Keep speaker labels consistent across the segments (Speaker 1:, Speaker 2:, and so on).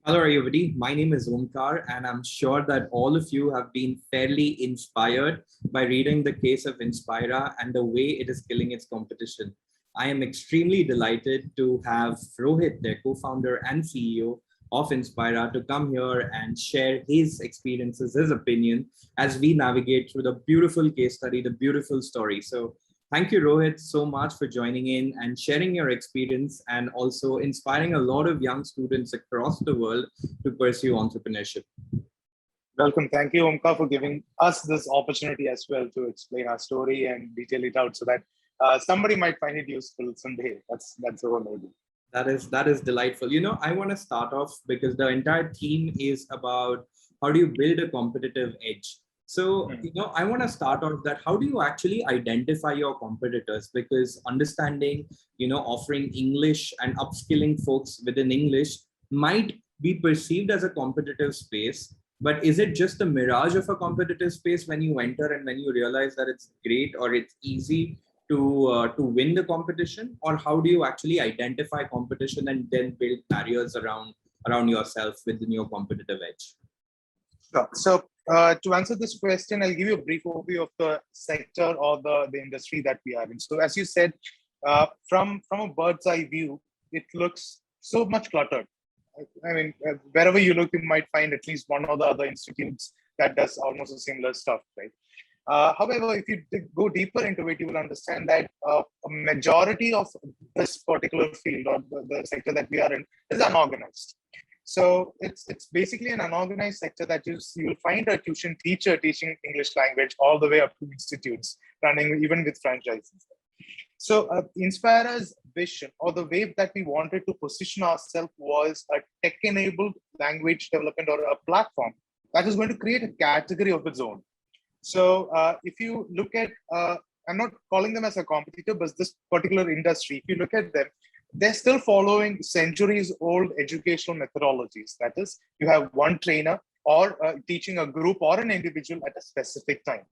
Speaker 1: Hello, everybody. My name is Omkar, and I'm sure that all of you have been fairly inspired by reading the case of Inzpira and the way it is killing its competition. I am extremely delighted to have Rohit, their co-founder and CEO of Inzpira, to come here and share his experiences, his opinion, as we navigate through the beautiful case study, the beautiful story. So thank you, Rohit, so much for joining in and sharing your experience and also inspiring a lot of young students across the world to pursue entrepreneurship.
Speaker 2: Welcome. Thank you, Omkar, for giving us this opportunity as well to explain our story and detail it out so that somebody might find it useful someday. That's the whole idea.
Speaker 1: That is delightful. I want to start off because the entire theme is about how do you build a competitive edge. So, I want to start off that how do you actually identify your competitors? Because understanding, offering English and upskilling folks within English might be perceived as a competitive space. But is it just a mirage of a competitive space when you enter and when you realize that it's great or it's easy to win the competition, or how do you actually identify competition and then build barriers around yourself within your competitive edge?
Speaker 2: Sure. So to answer this question, I'll give you a brief overview of the sector or the industry that we are in. So as you said, from a bird's eye view, it looks so much cluttered. I mean, wherever you look, you might find at least one or the other institutes that does almost a similar stuff, right? However, if you go deeper into it, you will understand that a majority of this particular field or the sector that we are in is unorganized. So it's basically an unorganized sector that you'll find a tuition teacher teaching English language all the way up to institutes running even with franchises. So Inspira's vision or the way that we wanted to position ourselves was a tech-enabled language development or a platform that is going to create a category of its own. So if you look at, I'm not calling them as a competitor, but this particular industry, if you look at them, they're still following centuries old educational methodologies. That is, you have one trainer or teaching a group or an individual at a specific time.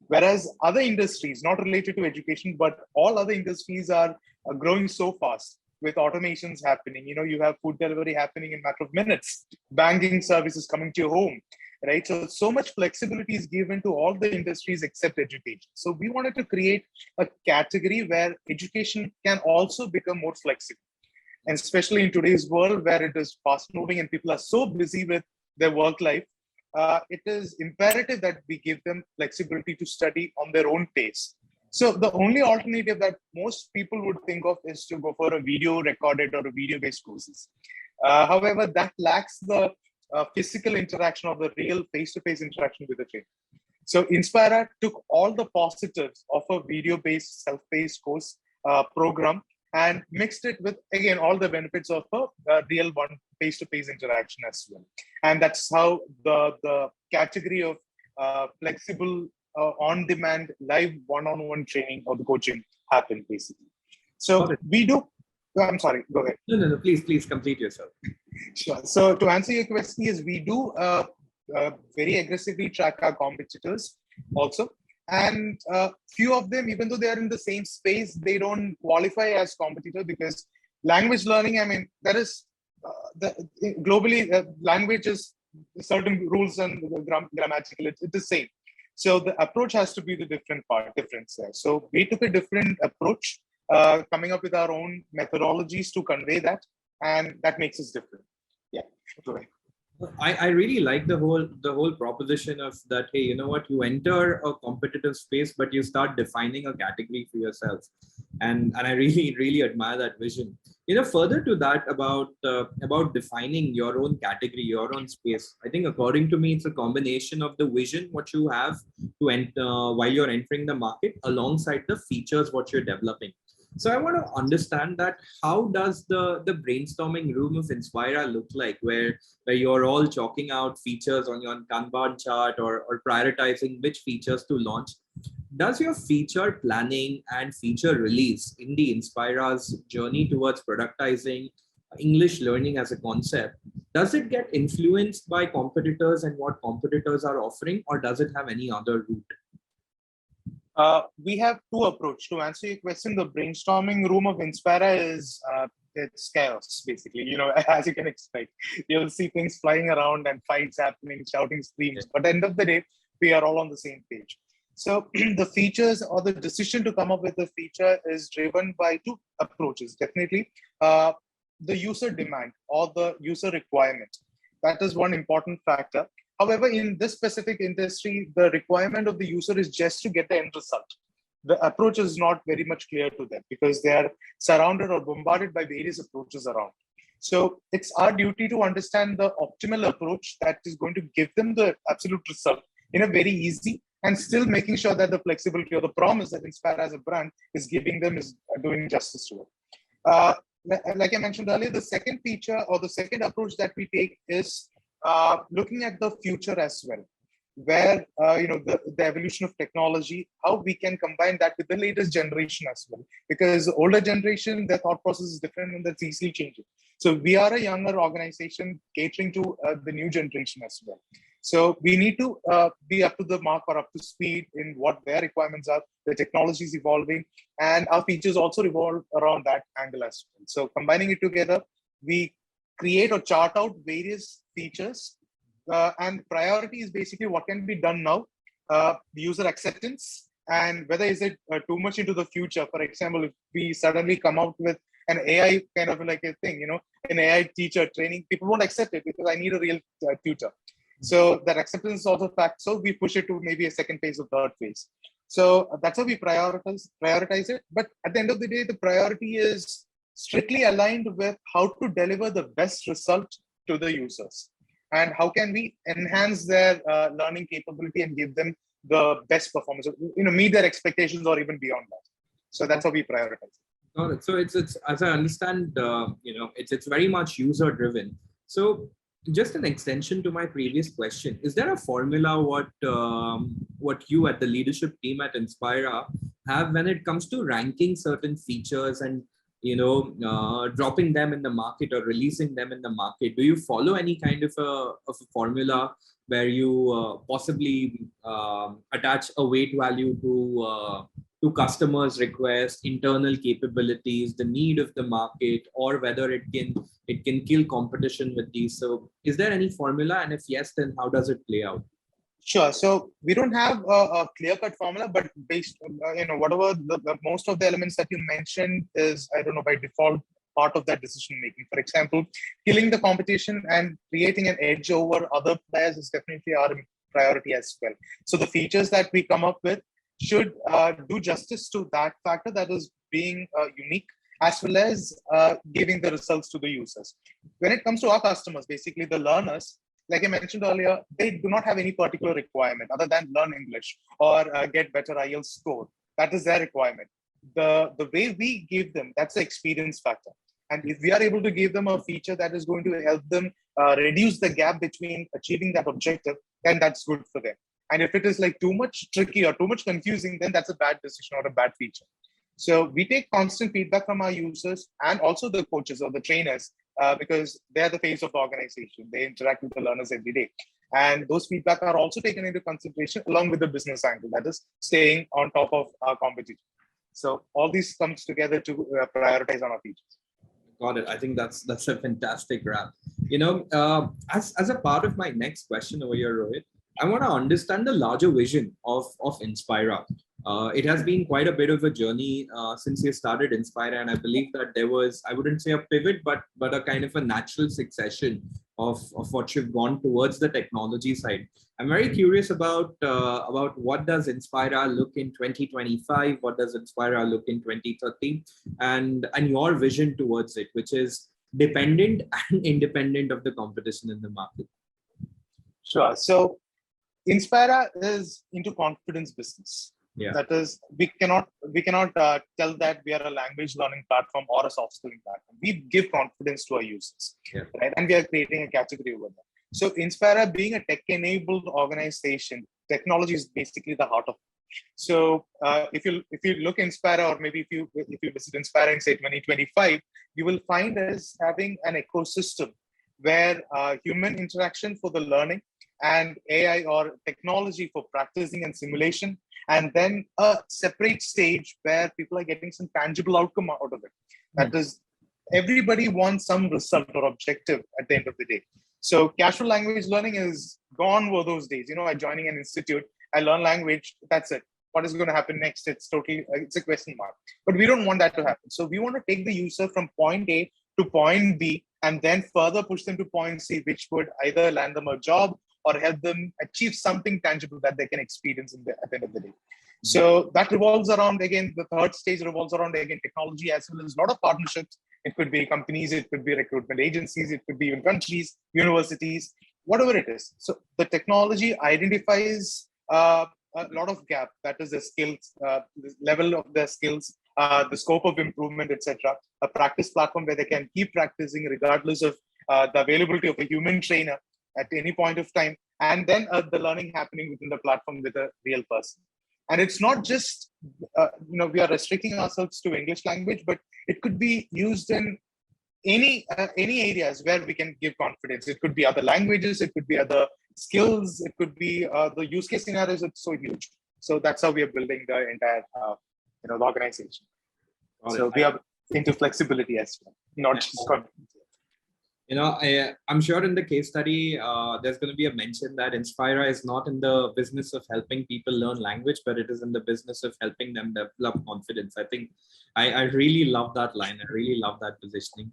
Speaker 2: Whereas other industries, not related to education, but all other industries are growing so fast with automations happening. You have food delivery happening in a matter of minutes, banking services coming to your home, right? So much flexibility is given to all the industries except education. So we wanted to create a category where education can also become more flexible. And especially in today's world where it is fast moving and people are so busy with their work life, it is imperative that we give them flexibility to study on their own pace. So the only alternative that most people would think of is to go for a video recorded or a video-based courses. However, that lacks the physical interaction of the real face-to-face interaction with the trainer. So Inspira took all the positives of a video-based self-paced course program and mixed it with, again, all the benefits of a real one face-to-face interaction as well. And that's how the category of flexible on-demand live one-on-one training or the coaching happened basically. So we do, I'm sorry, go ahead.
Speaker 1: No, please complete yourself.
Speaker 2: Sure. So to answer your question is we do very aggressively track our competitors also. And few of them, even though they are in the same space, they don't qualify as competitor because language learning, I mean, there is globally language is certain rules and grammatical, it's the same. So the approach has to be the difference there. So we took a different approach, coming up with our own methodologies to convey that, and that makes us different. Yeah. Go ahead.
Speaker 1: I really like the whole proposition of that. Hey, you know what? You enter a competitive space, but you start defining a category for yourself, and I really admire that vision. Further to that about defining your own category, your own space. I think according to me, it's a combination of the vision what you have to enter while you're entering the market, alongside the features what you're developing. So I want to understand that how does the brainstorming room of Inzpira look like, where you're all chalking out features on your Kanban chart or prioritizing which features to launch. Does your feature planning and feature release in the Inspira's journey towards productizing English learning as a concept, does it get influenced by competitors and what competitors are offering, or does it have any other route?
Speaker 2: We have two approaches. To answer your question, the brainstorming room of Inspira is it's chaos, basically. As you can expect, you'll see things flying around and fights happening, shouting, screams. But at the end of the day, we are all on the same page. So the features or the decision to come up with a feature is driven by two approaches. Definitely, the user demand or the user requirement. That is one important factor. However, in this specific industry, the requirement of the user is just to get the end result. The approach is not very much clear to them because they are surrounded or bombarded by various approaches around. So it's our duty to understand the optimal approach that is going to give them the absolute result in a very easy and still making sure that the flexibility or the promise that Inzpira as a brand is giving them is doing justice to it. Like I mentioned earlier, the second feature or the second approach that we take is looking at the future as well, where the evolution of technology, how we can combine that with the latest generation as well, because the older generation, their thought process is different and that's easily changing. So we are a younger organization catering to the new generation as well. So we need to be up to the mark or up to speed in what their requirements are. The technology is evolving, and our features also revolve around that angle as well. So combining it together, we create or chart out various features, and priority is basically what can be done now, user acceptance, and whether is it too much into the future. For example, if we suddenly come out with an AI kind of like a thing, an AI teacher training, people won't accept it because I need a real tutor. So that acceptance is also a fact. So we push it to maybe a second phase or third phase. So that's how we prioritize it. But at the end of the day, the priority is strictly aligned with how to deliver the best result to the users and how can we enhance their learning capability and give them the best performance, meet their expectations or even beyond that. So that's how we prioritize.
Speaker 1: Got it. So it's as I understand, it's very much user driven. So just an extension to my previous question, is there a formula what you at the leadership team at Inzpira have when it comes to ranking certain features and dropping them in the market or releasing them in the market? Do you follow any kind of a formula where you possibly attach a weight value to customers' requests, internal capabilities, the need of the market, or whether it can kill competition with these? So is there any formula? And if yes, then how does it play out?
Speaker 2: Sure. So we don't have a clear-cut formula, but based on, whatever the most of the elements that you mentioned is, I don't know, by default part of that decision making. For example, killing the competition and creating an edge over other players is definitely our priority as well. So the features that we come up with should do justice to that factor, that is being unique, as well as giving the results to the users. When it comes to our customers, basically the learners, like I mentioned earlier, they do not have any particular requirement other than learn English or get better IELTS score. That is their requirement. The way we give them, that's the experience factor. And if we are able to give them a feature that is going to help them reduce the gap between achieving that objective, then that's good for them. And if it is like too much tricky or too much confusing, then that's a bad decision or a bad feature. So we take constant feedback from our users and also the coaches or the trainers, because they're the face of the organization. They interact with the learners every day. And those feedback are also taken into consideration along with the business angle, that is staying on top of our competition. So all these comes together to prioritize on our features.
Speaker 1: Got it. I think that's a fantastic wrap. As a part of my next question over here, Rohit, I want to understand the larger vision of Inzpira. It has been quite a bit of a journey since you started Inzpira, and I believe that there was, I wouldn't say a pivot, but a kind of a natural succession of what you've gone towards the technology side. I'm very curious about what does Inzpira look in 2025, what does Inzpira look in 2030, and your vision towards it, which is dependent and independent of the competition in the market.
Speaker 2: Sure. So Inzpira is into confidence business.
Speaker 1: Yeah.
Speaker 2: That is, we cannot tell that we are a language learning platform or a soft skilling platform. We give confidence to our users, right? And we are creating a category over there. So Inzpira, being a tech-enabled organization, technology is basically the heart of it. So if you look Inzpira, or maybe if you visit Inzpira in say 2025, you will find us having an ecosystem where human interaction for the learning and AI or technology for practicing and simulation, and then a separate stage where people are getting some tangible outcome out of it. That is everybody wants some result or objective at the end of the day. So casual language learning is gone were those days. I joining an institute, I learn language, that's it. What is going to happen next? It's a question mark. But we don't want that to happen. So we want to take the user from point A to point B and then further push them to point C, which would either land them a job or help them achieve something tangible that they can experience at the end of the day. So that revolves around, again, the third stage revolves around, again, technology as well as a lot of partnerships. It could be companies, it could be recruitment agencies, it could be even countries, universities, whatever it is. So the technology identifies a lot of gap, that is the skills, the level of their skills, the scope of improvement, etc. A practice platform where they can keep practicing regardless of the availability of a human trainer at any point of time, and then the learning happening within the platform with a real person. And it's not just, we are restricting ourselves to English language, but it could be used in any areas where we can give confidence. It could be other languages, it could be other skills, it could be the use case scenarios. It's so huge. So that's how we are building the entire, the organization. So we are into flexibility as well, not just confidence.
Speaker 1: I'm sure in the case study, there's going to be a mention that Inzpira is not in the business of helping people learn language, but it is in the business of helping them develop confidence. I think I really love that line. I really love that positioning.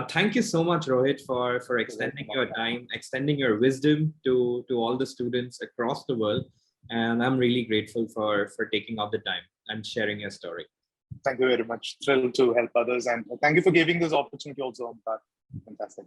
Speaker 1: Thank you so much, Rohit, for extending your time, extending your wisdom to all the students across the world. And I'm really grateful for taking out the time and sharing your story.
Speaker 2: Thank you very much. Thrilled to help others. And thank you for giving this opportunity also. Fantastic.